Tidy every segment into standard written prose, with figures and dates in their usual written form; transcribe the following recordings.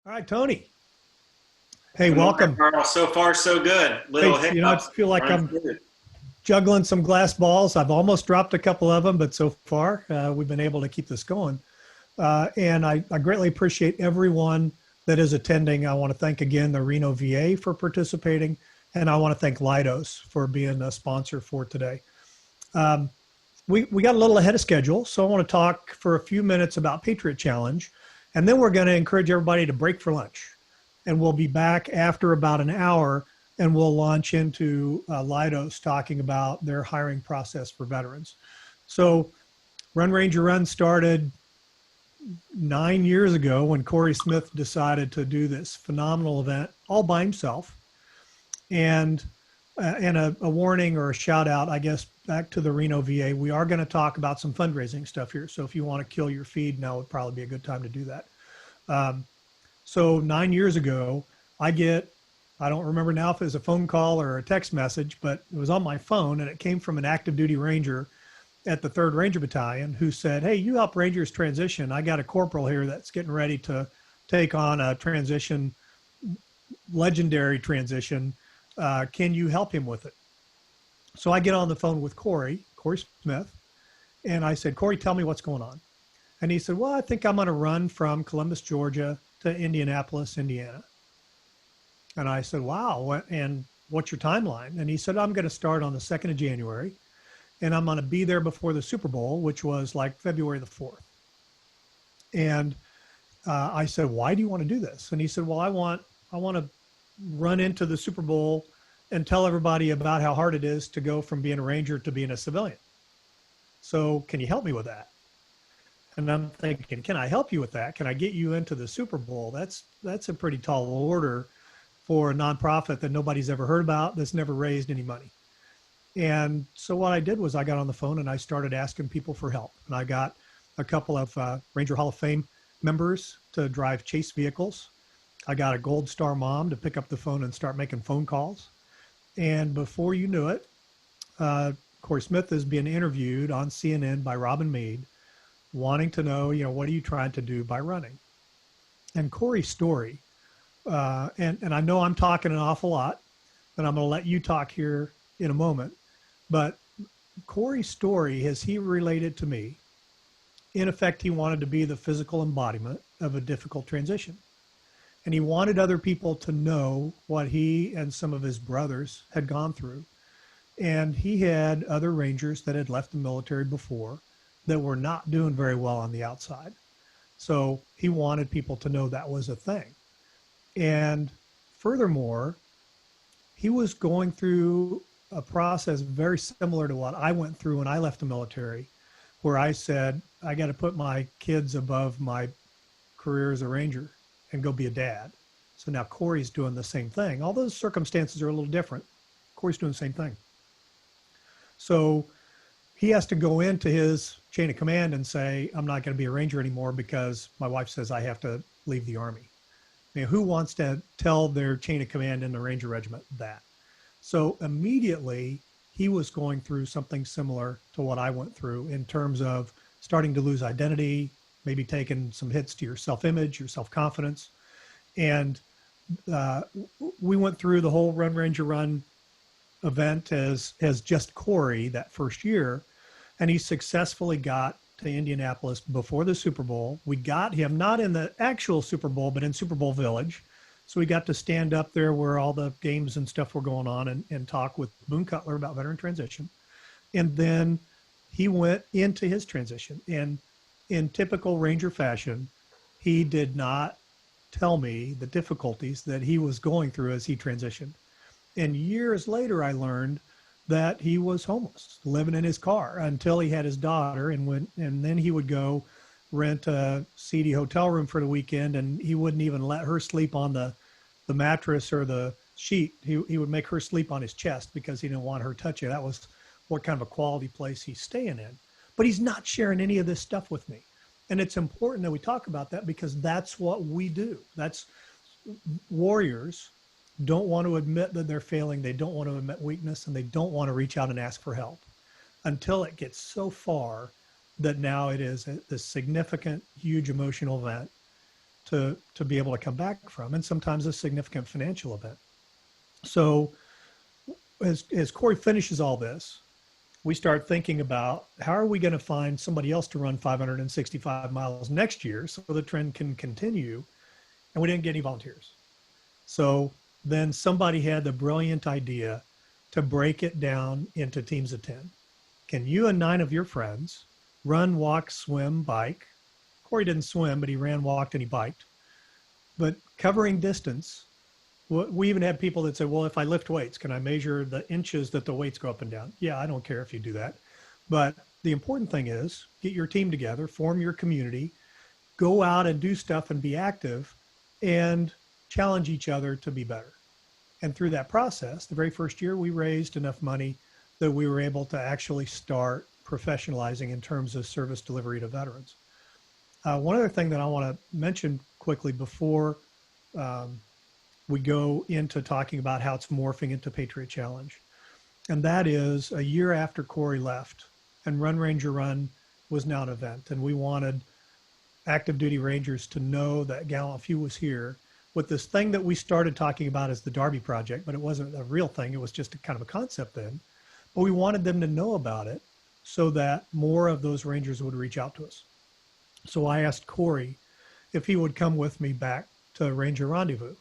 All right, Tony. Hey, Good morning, welcome. Karl. So far, so good. Hey, Little I hiccups. feel like Running I'm through it. juggling some glass balls. I've almost dropped a couple of them, but so far we've been able to keep this going. And I greatly appreciate everyone that is attending. I want to thank again the Reno VA for participating, and I want to thank Leidos for being a sponsor for today. Um, we got a little ahead of schedule, so I want to talk for a few minutes about Patriot Challenge, and then we're going to encourage everybody to break for lunch. And we'll be back after about an hour, and we'll launch into Leidos talking about their hiring process for veterans. So Run Ranger Run started 9 years ago when Corey Smith decided to do this phenomenal event all by himself. And a warning or a shout out, I guess, back to the Reno VA. We are going to talk about some fundraising stuff here. So if you want to kill your feed, now would probably be a good time to do that. So 9 years ago, I don't remember now if it was a phone call or a text message, but it was on my phone and it came from an active duty Ranger at the 3rd Ranger Battalion who said, "Hey, you help Rangers transition. I got a corporal here that's getting ready to take on a transition, legendary transition. Can you help him with it?" So I get on the phone with Corey Smith, and I said, "Corey, tell me what's going on." And he said, "Well, I think I'm going to run from Columbus, Georgia to Indianapolis, Indiana." And I said, "Wow, and what's your timeline?" And he said, "I'm going to start on the 2nd of January, and I'm going to be there before the Super Bowl, which was like February the 4th. And I said, "Why do you want to do this?" And he said, "Well, I want to run into the Super Bowl and tell everybody about how hard it is to go from being a Ranger to being a civilian. So can you help me with that?" And I'm thinking, can I help you with that? Can I get you into the Super Bowl? That's a pretty tall order for a nonprofit that nobody's ever heard about, that's never raised any money. And so what I did was I got on the phone and I started asking people for help. And I got a couple of Ranger Hall of Fame members to drive chase vehicles. I got a Gold Star mom to pick up the phone and start making phone calls. And before you knew it, Corey Smith is being interviewed on CNN by Robin Meade, wanting to know, what are you trying to do by running? And Corey's story, and I know I'm talking an awful lot, and I'm going to let you talk here in a moment, but Corey's story, as he related to me, in effect, he wanted to be the physical embodiment of a difficult transition. And he wanted other people to know what he and some of his brothers had gone through. And he had other Rangers that had left the military before that were not doing very well on the outside. So he wanted people to know that was a thing. And furthermore, he was going through a process very similar to what I went through when I left the military, where I said, I got to put my kids above my career as a Ranger and go be a dad. So now Corey's doing the same thing. All those circumstances are a little different. Corey's doing the same thing. So he has to go into his chain of command and say, I'm not going to be a Ranger anymore because my wife says I have to leave the Army. I mean, who wants to tell their chain of command in the Ranger Regiment that? So immediately he was going through something similar to what I went through in terms of starting to lose identity, maybe taking some hits to your self-image, your self-confidence. And we went through the whole Run Ranger Run event as just Corey that first year. And he successfully got to Indianapolis before the Super Bowl. We got him not in the actual Super Bowl, but in Super Bowl Village. So we got to stand up there where all the games and stuff were going on and talk with Boone Cutler about veteran transition. And then he went into his transition. And in typical Ranger fashion, he did not tell me the difficulties that he was going through as he transitioned. And years later, I learned that he was homeless, living in his car until he had his daughter. And then he would go rent a seedy hotel room for the weekend, and he wouldn't even let her sleep on the mattress or the sheet. He would make her sleep on his chest because he didn't want her touching. That was what kind of a quality place he's staying in. But he's not sharing any of this stuff with me. And it's important that we talk about that because that's what we do. That's warriors don't want to admit that they're failing. They don't want to admit weakness, and they don't want to reach out and ask for help until it gets so far that now it is a significant, huge emotional event to be able to come back from, and sometimes a significant financial event. So as Corey finishes all this, we start thinking about how are we going to find somebody else to run 565 miles next year so the trend can continue. And we didn't get any volunteers. So then somebody had the brilliant idea to break it down into teams of 10. Can you and 9 of your friends run, walk, swim, bike? Corey didn't swim, but he ran, walked, and he biked. But covering distance, we even had people that said, well, if I lift weights, can I measure the inches that the weights go up and down? Yeah, I don't care if you do that. But the important thing is get your team together, form your community, go out and do stuff and be active and challenge each other to be better. And through that process, the very first year, we raised enough money that we were able to actually start professionalizing in terms of service delivery to veterans. One other thing that I want to mention quickly before we go into talking about how it's morphing into Patriot Challenge. And that is a year after Corey left and Run Ranger Run was now an event. And we wanted active duty Rangers to know that GallantFew was here with this thing that we started talking about as the Darby Project, but it wasn't a real thing. It was just a kind of a concept then. But we wanted them to know about it so that more of those Rangers would reach out to us. So I asked Corey if he would come with me back to Ranger Rendezvous.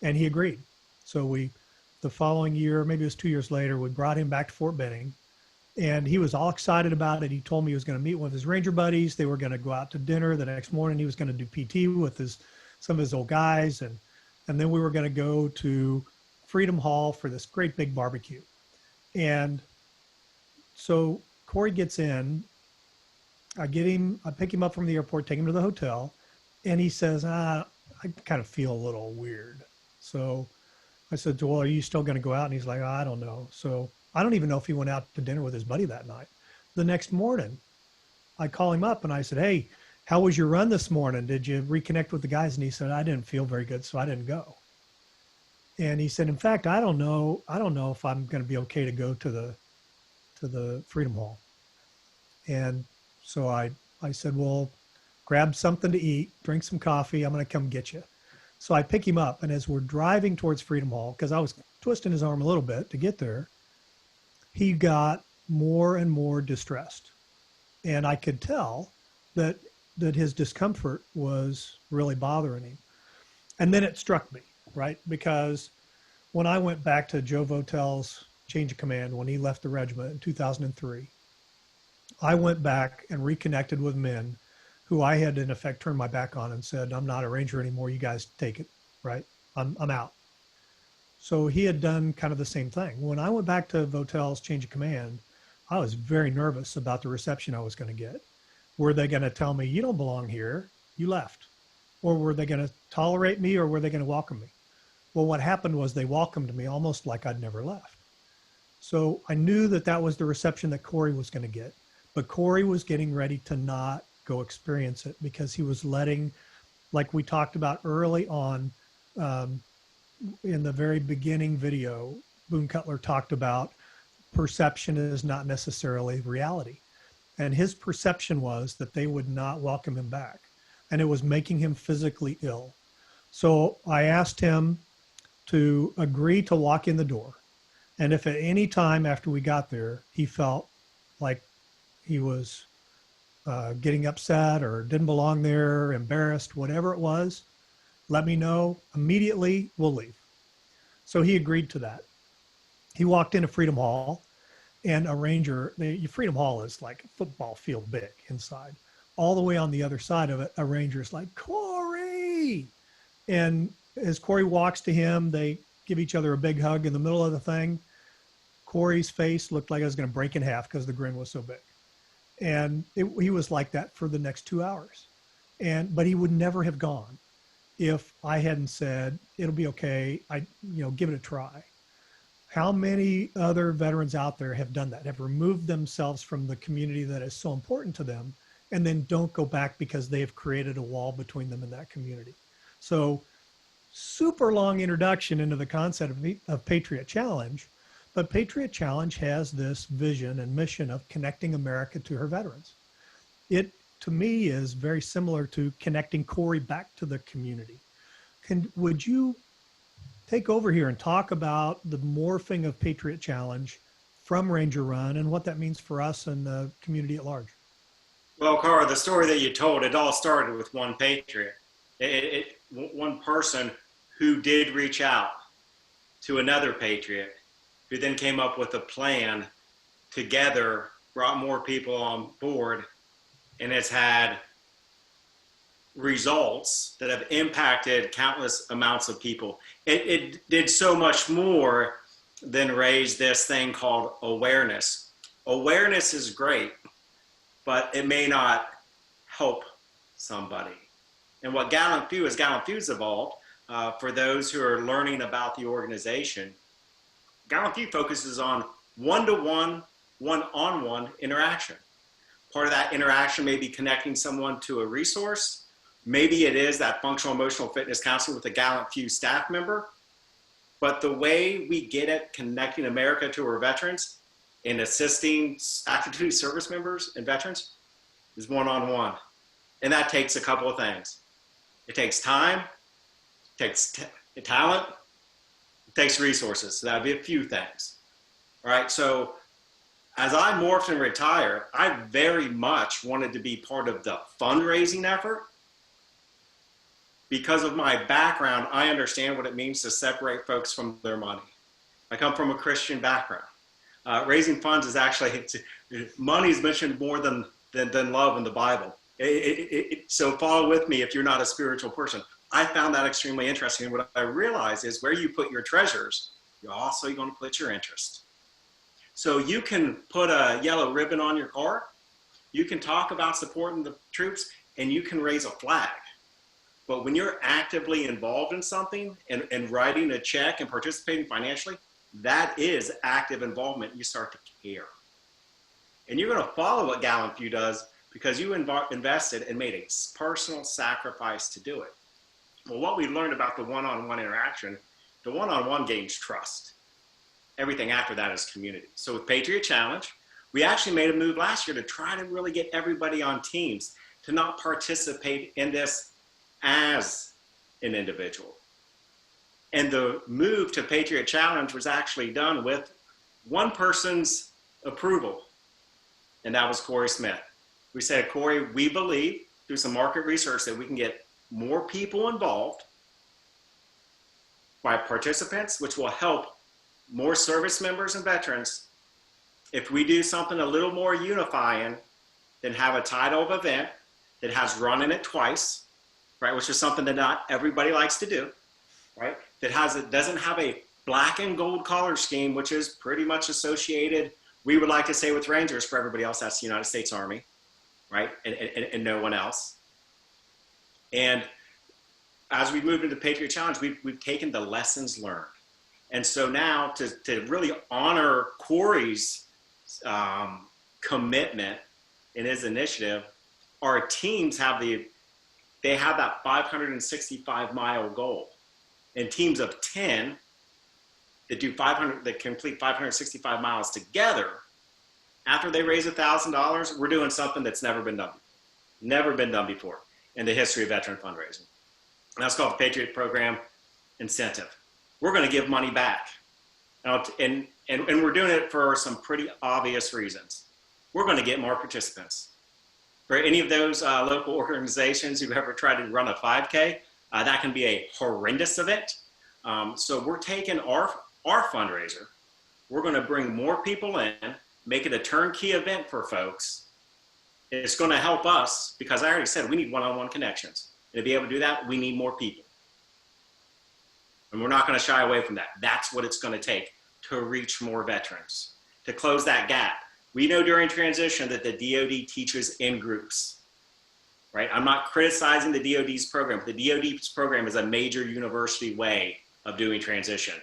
And he agreed. So the following year, maybe it was 2 years later, we brought him back to Fort Benning. And he was all excited about it. He told me he was going to meet one of his Ranger buddies. They were going to go out to dinner the next morning. He was going to do PT with some of his old guys. And then we were going to go to Freedom Hall for this great big barbecue. And so Corey gets in. I pick him up from the airport, take him to the hotel. And he says, I kind of feel a little weird. So I said, well, are you still going to go out? And he's like, I don't know. So I don't even know if he went out to dinner with his buddy that night. The next morning, I call him up and I said, hey, how was your run this morning? Did you reconnect with the guys? And he said, I didn't feel very good, so I didn't go. And he said, in fact, I don't know if I'm going to be okay to go to the Freedom Hall. And so I said, well, grab something to eat, drink some coffee. I'm going to come get you. So I pick him up, and as we're driving towards Freedom Hall, because I was twisting his arm a little bit to get there, he got more and more distressed. And I could tell that his discomfort was really bothering him. And then it struck me, right? Because when I went back to Joe Votel's change of command, when he left the regiment in 2003, I went back and reconnected with men who I had in effect turned my back on and said, I'm not a Ranger anymore. You guys take it, right? I'm out. So he had done kind of the same thing. When I went back to Votel's change of command, I was very nervous about the reception I was going to get. Were they going to tell me, you don't belong here, you left? Or were they going to tolerate me, or were they going to welcome me? Well, what happened was they welcomed me almost like I'd never left. So I knew that was the reception that Corey was going to get. But Corey was getting ready to not go experience it because he was letting, like we talked about early on in the very beginning video, Boone Cutler talked about perception is not necessarily reality. And his perception was that they would not welcome him back. And it was making him physically ill. So I asked him to agree to walk in the door. And if at any time after we got there, he felt like he was getting upset or didn't belong there, embarrassed, whatever it was, let me know immediately, we'll leave. So he agreed to that. He walked into Freedom Hall, and a Ranger, Freedom Hall is like a football field big inside. All the way on the other side of it, a Ranger's like, Corey! And as Corey walks to him, they give each other a big hug in the middle of the thing. Corey's face looked like it was going to break in half because the grin was so big. And he was like that for the next 2 hours. But he would never have gone if I hadn't said, it'll be okay. Give it a try. How many other veterans out there have done that, have removed themselves from the community that is so important to them, and then don't go back because they have created a wall between them and that community? So super long introduction into the concept of Patriot Challenge. But Patriot Challenge has this vision and mission of connecting America to her veterans. It to me is very similar to connecting Corey back to the community. Would you take over here and talk about the morphing of Patriot Challenge from Ranger Run and what that means for us and the community at large? Well, Karl, the story that you told, it all started with one Patriot. One person who did reach out to another Patriot, who then came up with a plan together, brought more people on board, and has had results that have impacted countless amounts of people. It did so much more than raise this thing called awareness. Awareness is great, but it may not help somebody. And what GallantFew's evolved, for those who are learning about the organization, GallantFew focuses on one-to-one, one-on-one interaction. Part of that interaction may be connecting someone to a resource. Maybe it is that functional emotional fitness counseling with a GallantFew staff member. But the way we get at connecting America to our veterans and assisting active duty service members and veterans is one-on-one. And that takes a couple of things. It takes time, it takes talent, it takes resources. So that'd be a few things. All right, so as I morphed and retired, I very much wanted to be part of the fundraising effort. Because of my background, I understand what it means to separate folks from their money. I come from a Christian background. Raising funds is actually, money is mentioned more than love in the Bible. So follow with me if you're not a spiritual person. I found that extremely interesting. And what I realized is where you put your treasures, you're also going to put your interest. So you can put a yellow ribbon on your car, you can talk about supporting the troops, and you can raise a flag. But when you're actively involved in something and writing a check and participating financially, that is active involvement. You start to care. And you're going to follow what GallantFew does because you invested and made a personal sacrifice to do it. Well, what we learned about the one-on-one interaction, the one-on-one gains trust. Everything after that is community. So with Patriot Challenge, we actually made a move last year to try to really get everybody on teams to not participate in this as an individual. And the move to Patriot Challenge was actually done with one person's approval, and that was Corey Smith. We said, Corey, we believe through some market research that we can get more people involved by participants, which will help more service members and veterans if we do something a little more unifying than have a title of event that has run in it twice, right, which is something that not everybody likes to do, right, that doesn't have a black and gold collar scheme, which is pretty much associated, we would like to say, with Rangers. For everybody else, that's the United States Army, right, and no one else. And as we moved into Patriot Challenge, we've taken the lessons learned. And so now to really honor Corey's commitment in his initiative, our teams have that 565-mile goal. And teams of 10 that complete 565 miles together, after they raise $1,000, we're doing something that's never been done before in the history of veteran fundraising. And that's called the Patriot Program Incentive. We're going to give money back. And we're doing it for some pretty obvious reasons. We're going to get more participants. For any of those local organizations who've ever tried to run a 5K, that can be a horrendous event. So we're taking our fundraiser. We're going to bring more people in, make it a turnkey event for folks. It's going to help us because I already said we need one-on-one connections. And to be able to do that, we need more people. And we're not going to shy away from that. That's what it's going to take to reach more veterans, to close that gap. We know during transition that the DoD teaches in groups, right? I'm not criticizing the DoD's program. The DoD's program is a major university way of doing transition.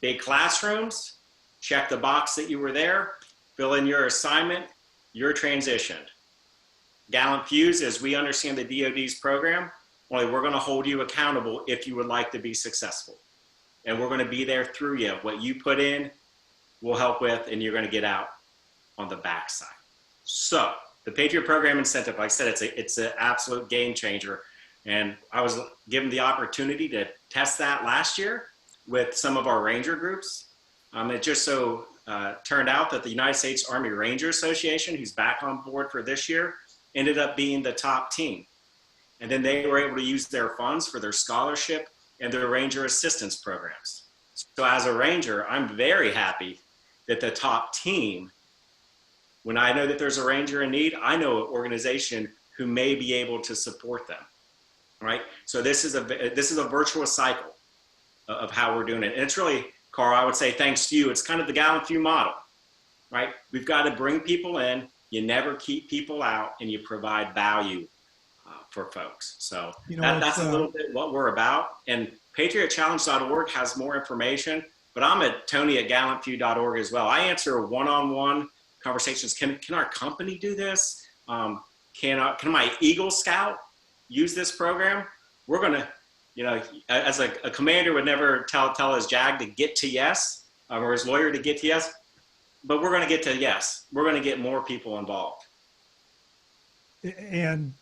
Big classrooms, check the box that you were there, fill in your assignment, you're transitioned. GallantFew, as we understand the DoD's program, only we're going to hold you accountable if you would like to be successful. And we're going to be there through you. What you put in, we'll help with, and you're going to get out on the backside. So The Patriot program incentive, like I said, it's an absolute game changer. And I was given the opportunity to test that last year with some of our ranger groups. It just so turned out that the United States Army Ranger Association, who's back on board for this year, ended up being the top team. And then they were able to use their funds for their scholarship and their ranger assistance programs. So as a ranger, I'm very happy that the top team, when I know that there's a ranger in need, I know an organization who may be able to support them, right? So this is a virtuous cycle of how we're doing it. And it's really, Karl, I would say thanks to you, it's kind of the GallantFew model, right? We've got to bring people in, you never keep people out, and you provide value for folks. So that's a little bit what we're about. And patriotchallenge.org has more information, but I'm at tony@gallantfew.org as well. I answer one-on-one conversations. Can our company do this? Can my Eagle Scout use this program? We're going to, as a commander would never tell his JAG to get to yes, or his lawyer to get to yes, but we're going to get to yes. We're going to get more people involved. And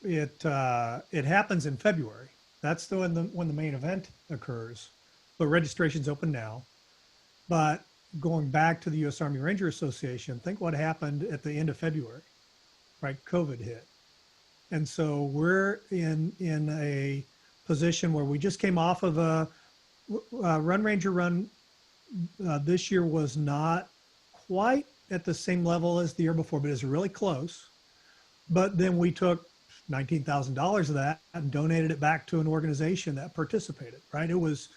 it happens in February. That's when the main event occurs. But registration's open now. But going back to the U.S. Army Ranger Association, think what happened at the end of February, right? COVID hit. And so we're in a position where we just came off of a Run Ranger Run. This year was not quite at the same level as the year before, but it's really close. But then we took $19,000 of that and donated it back to an organization that participated, right? It was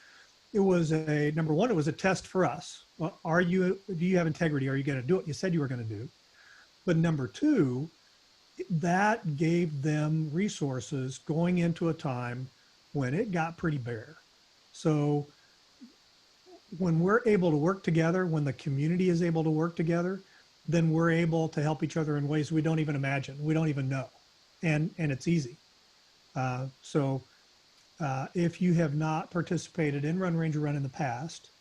a, number one, it was a test for us. Well, do you have integrity? Are you going to do what you said you were going to do? But number two, that gave them resources going into a time when it got pretty bare. So when we're able to work together, when the community is able to work together, then we're able to help each other in ways we don't even imagine, we don't even know. And it's easy. So if you have not participated in Run Ranger Run in the past,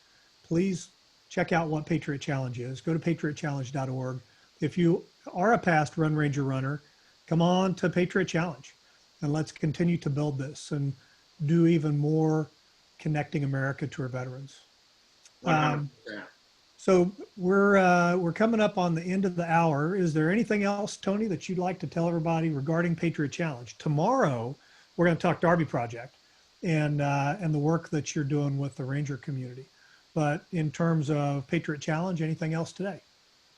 please check out what Patriot Challenge is. Go to patriotchallenge.org. If you are a past Run Ranger runner, come on to Patriot Challenge and let's continue to build this and do even more connecting America to our veterans. So we're coming up on the end of the hour. Is there anything else, Tony, that you'd like to tell everybody regarding Patriot Challenge? Tomorrow, we're going to talk Darby Project and the work that you're doing with the Ranger community. But in terms of Patriot Challenge, anything else today?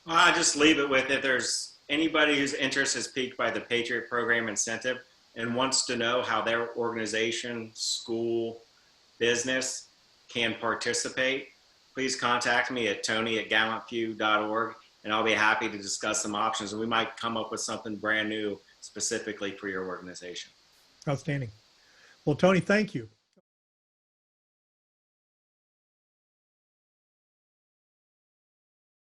I just leave it with, if there's anybody whose interest is piqued by the Patriot Program incentive and wants to know how their organization, school, business can participate, please contact me at tony@gallantfew.org, and I'll be happy to discuss some options. And we might come up with something brand new specifically for your organization. Outstanding. Well, Tony, thank you.